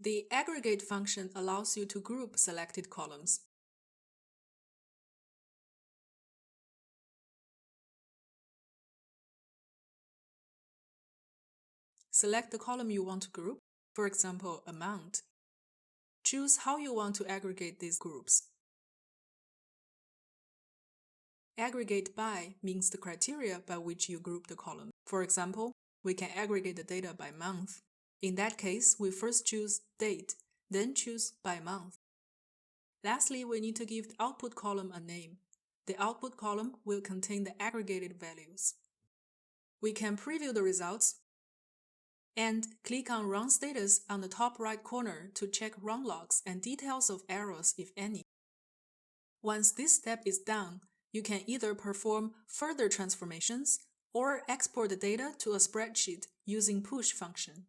The aggregate function allows you to group selected columns. Select the column you want to group, for example, amount. Choose how you want to aggregate these groups. Aggregate by means the criteria by which you group the column. For example, we can aggregate the data by month. In that case, we first choose date, then choose by month. Lastly, we need to give the output column a name. The output column will contain the aggregated values. We can preview the results and click on Run Status on the top right corner to check run logs and details of errors if any. Once this step is done, you can either perform further transformations or export the data to a spreadsheet using push function.